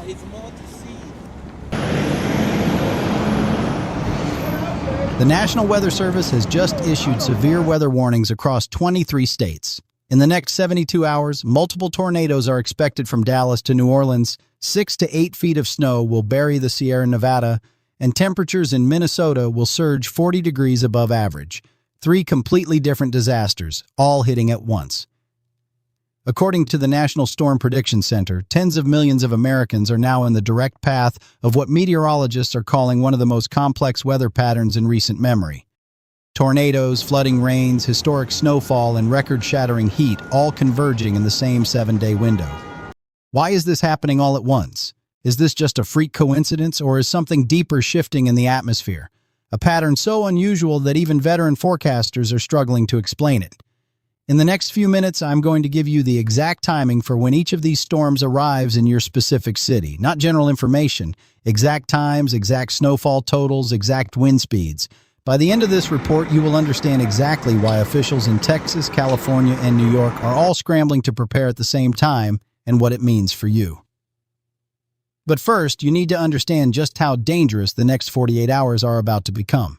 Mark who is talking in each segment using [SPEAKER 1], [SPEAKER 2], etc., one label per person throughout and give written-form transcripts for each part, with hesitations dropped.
[SPEAKER 1] it's multi-seed.
[SPEAKER 2] The National Weather Service has just issued severe weather warnings across 23 states. In the next 72 hours, multiple tornadoes are expected from Dallas to New Orleans. 6 to 8 feet of snow will bury the Sierra Nevada, and temperatures in Minnesota will surge 40 degrees above average. 3 completely different disasters, all hitting at once. According to the National Storm Prediction Center, tens of millions of Americans are now in the direct path of what meteorologists are calling one of the most complex weather patterns in recent memory. Tornadoes, flooding rains, historic snowfall, and record-shattering heat all converging in the same 7-day window. Why is this happening all at once? Is this just a freak coincidence, or is something deeper shifting in the atmosphere? A pattern so unusual that even veteran forecasters are struggling to explain it. In the next few minutes, I'm going to give you the exact timing for when each of these storms arrives in your specific city. Not general information, exact times, exact snowfall totals, exact wind speeds. By the end of this report, you will understand exactly why officials in Texas, California, and New York are all scrambling to prepare at the same time and what it means for you. But first, you need to understand just how dangerous the next 48 hours are about to become.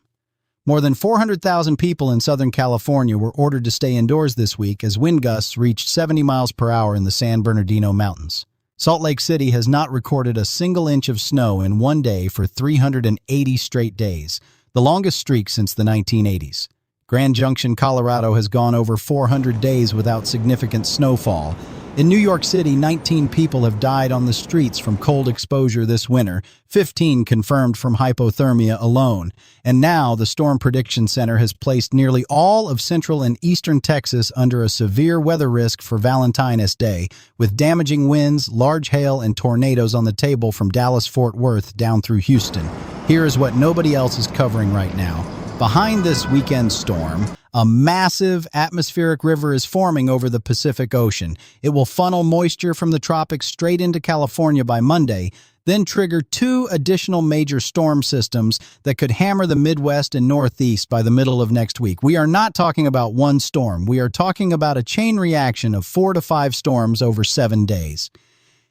[SPEAKER 2] More than 400,000 people in Southern California were ordered to stay indoors this week as wind gusts reached 70 miles per hour in the San Bernardino Mountains. Salt Lake City has not recorded a single inch of snow in one day for 380 straight days, the longest streak since the 1980s. Grand Junction, Colorado has gone over 400 days without significant snowfall. In New York City, 19 people have died on the streets from cold exposure this winter, 15 confirmed from hypothermia alone. And now the Storm Prediction Center has placed nearly all of central and eastern Texas under a severe weather risk for Valentine's Day, with damaging winds, large hail, and tornadoes on the table from Dallas-Fort Worth down through Houston. Here is what nobody else is covering right now. Behind this weekend storm, a massive atmospheric river is forming over the Pacific Ocean. It will funnel moisture from the tropics straight into California by Monday, then trigger 2 additional major storm systems that could hammer the Midwest and Northeast by the middle of next week. We are not talking about one storm. We are talking about a chain reaction of 4 to 5 storms over 7 days.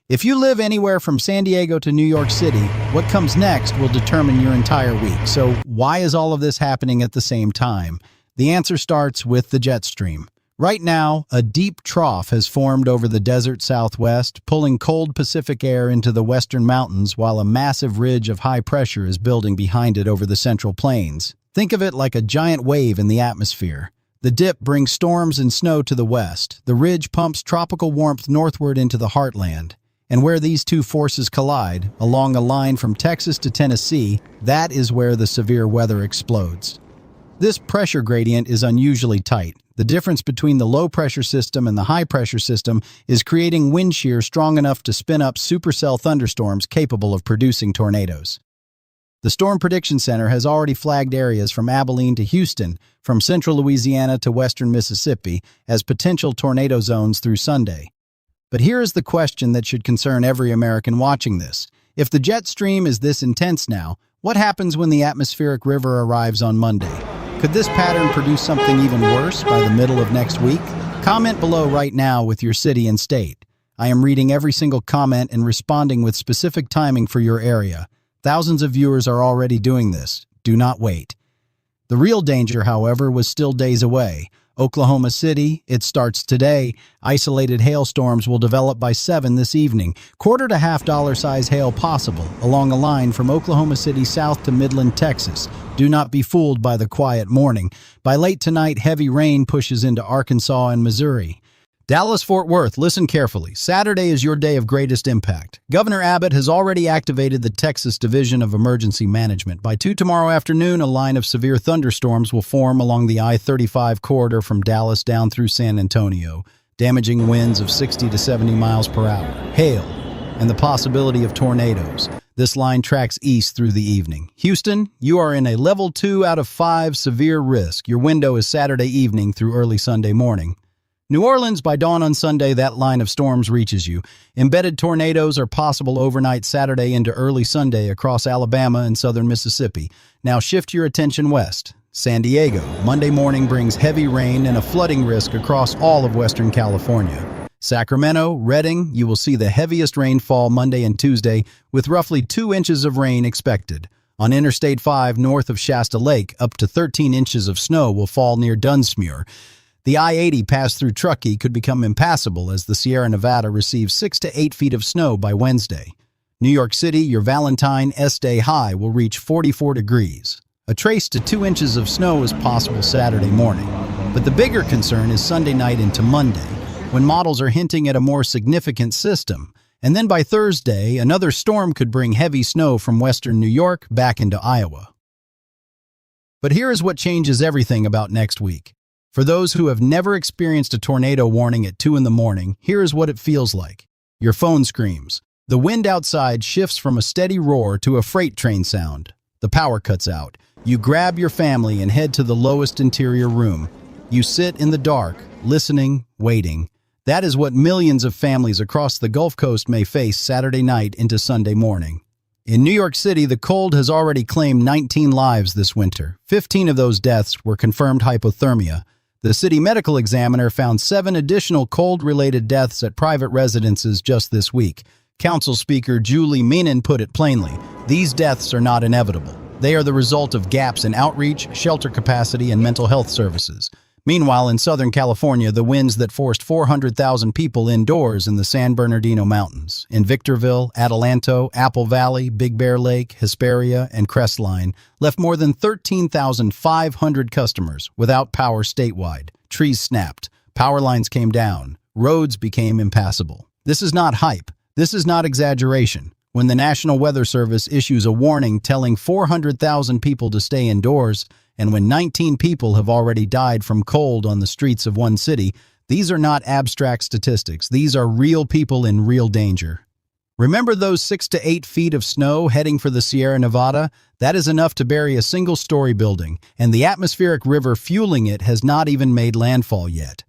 [SPEAKER 2] If you live anywhere from San Diego to New York City, what comes next will determine your entire week. So why is all of this happening at the same time? The answer starts with the jet stream. Right now, a deep trough has formed over the desert southwest, pulling cold Pacific air into the western mountains while a massive ridge of high pressure is building behind it over the central plains. Think of it like a giant wave in the atmosphere. The dip brings storms and snow to the west. The ridge pumps tropical warmth northward into the heartland. And where these two forces collide, along a line from Texas to Tennessee, that is where the severe weather explodes. This pressure gradient is unusually tight. The difference between the low-pressure system and the high-pressure system is creating wind shear strong enough to spin up supercell thunderstorms capable of producing tornadoes. The Storm Prediction Center has already flagged areas from Abilene to Houston, from central Louisiana to western Mississippi, as potential tornado zones through Sunday. But here is the question that should concern every American watching this. If the jet stream is this intense now, what happens when the atmospheric river arrives on Monday? Could this pattern produce something even worse by the middle of next week? Comment below right now with your city and state. I am reading every single comment and responding with specific timing for your area. Thousands of viewers are already doing this. Do not wait. The real danger, however, was still days away. Oklahoma City, it starts today. Isolated hailstorms will develop by 7 this evening. Quarter to $half size hail possible along a line from Oklahoma City south to Midland, Texas. Do not be fooled by the quiet morning. By late tonight, heavy rain pushes into Arkansas and Missouri. Dallas-Fort Worth, listen carefully. Saturday is your day of greatest impact. Governor Abbott has already activated the Texas Division of Emergency Management. By 2 tomorrow afternoon, a line of severe thunderstorms will form along the I-35 corridor from Dallas down through San Antonio, damaging winds of 60 to 70 miles per hour, hail, and the possibility of tornadoes. This line tracks east through the evening. Houston, you are in a level 2 out of 5 severe risk. Your window is Saturday evening through early Sunday morning. New Orleans, by dawn on Sunday, that line of storms reaches you. Embedded tornadoes are possible overnight Saturday into early Sunday across Alabama and southern Mississippi. Now shift your attention west. San Diego, Monday morning brings heavy rain and a flooding risk across all of Western California. Sacramento, Redding, you will see the heaviest rainfall Monday and Tuesday, with roughly 2 inches of rain expected. On Interstate 5 north of Shasta Lake, up to 13 inches of snow will fall near Dunsmuir. The I-80 pass through Truckee could become impassable as the Sierra Nevada receives 6 to 8 feet of snow by Wednesday. New York City, your Valentine S-Day high will reach 44 degrees. A trace to 2 inches of snow is possible Saturday morning. But the bigger concern is Sunday night into Monday, when models are hinting at a more significant system. And then by Thursday, another storm could bring heavy snow from western New York back into Iowa. But here is what changes everything about next week. For those who have never experienced a tornado warning at 2 in the morning, here is what it feels like. Your phone screams. The wind outside shifts from a steady roar to a freight train sound. The power cuts out. You grab your family and head to the lowest interior room. You sit in the dark, listening, waiting. That is what millions of families across the Gulf Coast may face Saturday night into Sunday morning. In New York City, the cold has already claimed 19 lives this winter. 15 of those deaths were confirmed hypothermia. The city medical examiner found 7 additional cold-related deaths at private residences just this week. Council Speaker Julie Meenan put it plainly, these deaths are not inevitable. They are the result of gaps in outreach, shelter capacity, and mental health services. Meanwhile, in Southern California, the winds that forced 400,000 people indoors in the San Bernardino Mountains, in Victorville, Adelanto, Apple Valley, Big Bear Lake, Hesperia, and Crestline, left more than 13,500 customers without power statewide. Trees snapped, power lines came down, roads became impassable. This is not hype. This is not exaggeration. When the National Weather Service issues a warning telling 400,000 people to stay indoors, and when 19 people have already died from cold on the streets of one city, these are not abstract statistics. These are real people in real danger. Remember those 6 to 8 feet of snow heading for the Sierra Nevada? That is enough to bury a single-story building, and the atmospheric river fueling it has not even made landfall yet.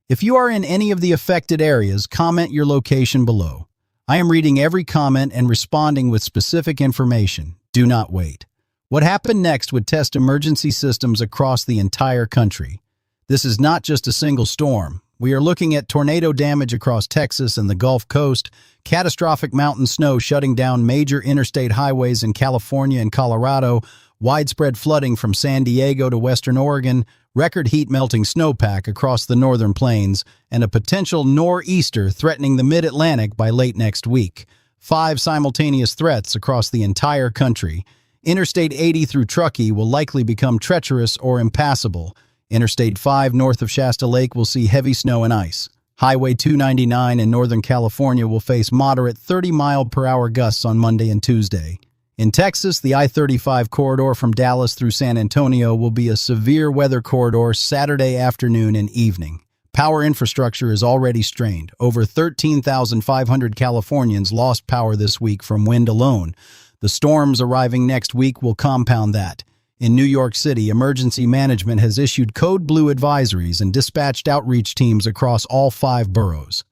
[SPEAKER 2] If you are in any of the affected areas, comment your location below. I am reading every comment and responding with specific information. Do not wait. What happened next would test emergency systems across the entire country. This is not just a single storm. We are looking at tornado damage across Texas and the Gulf Coast, catastrophic mountain snow shutting down major interstate highways in California and Colorado, widespread flooding from San Diego to western Oregon, record heat melting snowpack across the northern plains, and a potential nor'easter threatening the mid-Atlantic by late next week. 5 simultaneous threats across the entire country. Interstate 80 through Truckee will likely become treacherous or impassable. Interstate 5 north of Shasta Lake will see heavy snow and ice. Highway 299 in Northern California will face moderate 30-mile-per-hour gusts on Monday and Tuesday. In Texas, the I-35 corridor from Dallas through San Antonio will be a severe weather corridor Saturday afternoon and evening. Power infrastructure is already strained. Over 13,500 Californians lost power this week from wind alone. The storms arriving next week will compound that. In New York City, emergency management has issued code blue advisories and dispatched outreach teams across all 5 boroughs.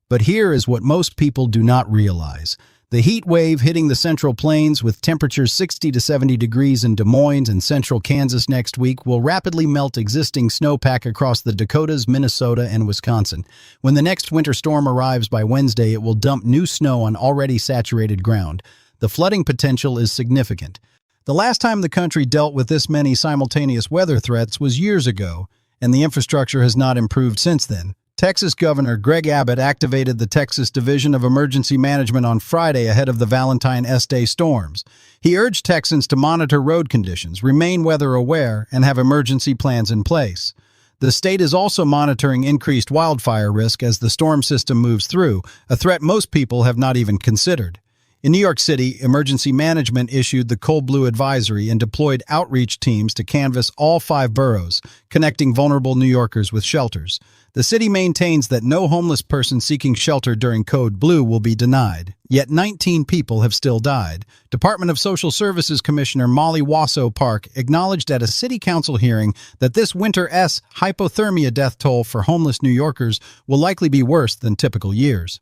[SPEAKER 2] But here is what most people do not realize. The heat wave hitting the Central Plains with temperatures 60 to 70 degrees in Des Moines and central Kansas next week will rapidly melt existing snowpack across the Dakotas, Minnesota, and Wisconsin. When the next winter storm arrives by Wednesday, it will dump new snow on already saturated ground. The flooding potential is significant. The last time the country dealt with this many simultaneous weather threats was years ago, and the infrastructure has not improved since then. Texas Governor Greg Abbott activated the Texas Division of Emergency Management on Friday ahead of the Valentine S-Day storms. He urged Texans to monitor road conditions, remain weather aware, and have emergency plans in place. The state is also monitoring increased wildfire risk as the storm system moves through, a threat most people have not even considered. In New York City, emergency management issued the cold blue advisory and deployed outreach teams to canvass all 5 boroughs, connecting vulnerable New Yorkers with shelters. The city maintains that no homeless person seeking shelter during Code Blue will be denied, yet 19 people have still died. Department of Social Services Commissioner Molly Wasso Park acknowledged at a city council hearing that this winter's hypothermia death toll for homeless New Yorkers will likely be worse than typical years.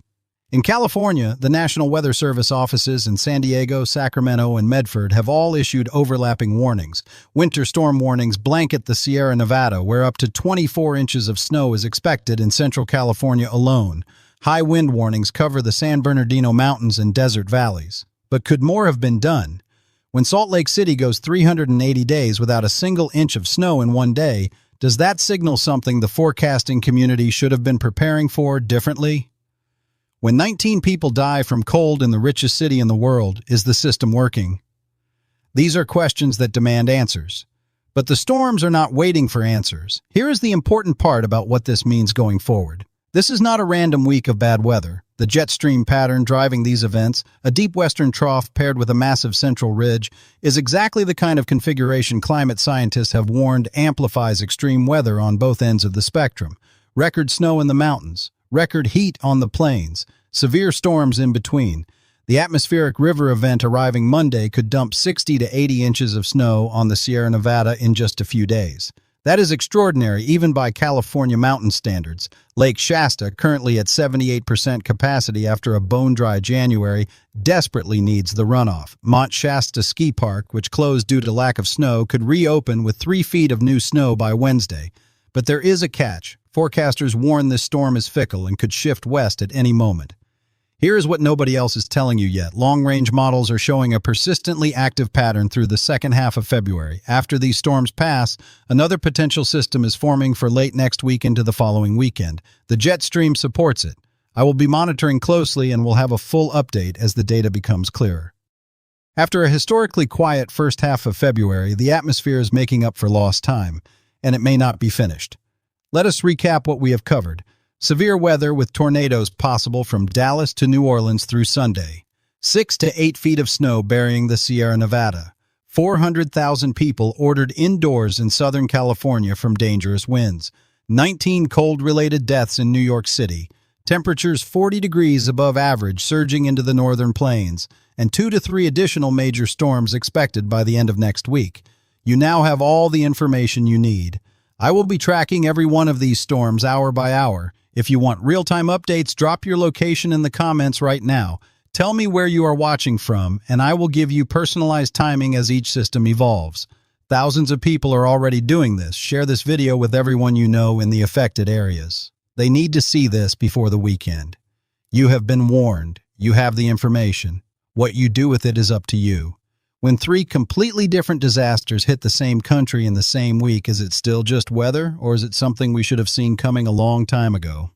[SPEAKER 2] In California, the National Weather Service offices in San Diego, Sacramento, and Medford have all issued overlapping warnings. Winter storm warnings blanket the Sierra Nevada, where up to 24 inches of snow is expected in Central California alone. High wind warnings cover the San Bernardino Mountains and desert valleys. But could more have been done? When Salt Lake City goes 380 days without a single inch of snow in one day, does that signal something the forecasting community should have been preparing for differently? When 19 people die from cold in the richest city in the world, is the system working? These are questions that demand answers. But the storms are not waiting for answers. Here is the important part about what this means going forward. This is not a random week of bad weather. The jet stream pattern driving these events, a deep western trough paired with a massive central ridge, is exactly the kind of configuration climate scientists have warned amplifies extreme weather on both ends of the spectrum. Record snow in the mountains, record heat on the plains, severe storms in between. The atmospheric river event arriving Monday could dump 60 to 80 inches of snow on the Sierra Nevada in just a few days. That is extraordinary even by California mountain standards. Lake Shasta, currently at 78% capacity after a bone-dry January, desperately needs the runoff. Mount Shasta Ski Park, which closed due to lack of snow, could reopen with 3 feet of new snow by Wednesday. But there is a catch. Forecasters warn this storm is fickle and could shift west at any moment. Here is what nobody else is telling you yet. Long-range models are showing a persistently active pattern through the second half of February. After these storms pass, another potential system is forming for late next week into the following weekend. The jet stream supports it. I will be monitoring closely and will have a full update as the data becomes clearer. After a historically quiet first half of February, the atmosphere is making up for lost time, and it may not be finished. Let us recap what we have covered. Severe weather with tornadoes possible from Dallas to New Orleans through Sunday. 6 to 8 feet of snow burying the Sierra Nevada. 400,000 people ordered indoors in Southern California from dangerous winds. 19 cold-related deaths in New York City. Temperatures 40 degrees above average surging into the northern plains. And 2 to 3 additional major storms expected by the end of next week. You now have all the information you need. I will be tracking every one of these storms hour by hour. If you want real-time updates, drop your location in the comments right now. Tell me where you are watching from, and I will give you personalized timing as each system evolves. Thousands of people are already doing this. Share this video with everyone you know in the affected areas. They need to see this before the weekend. You have been warned. You have the information. What you do with it is up to you. When 3 completely different disasters hit the same country in the same week, is it still just weather, or is it something we should have seen coming a long time ago?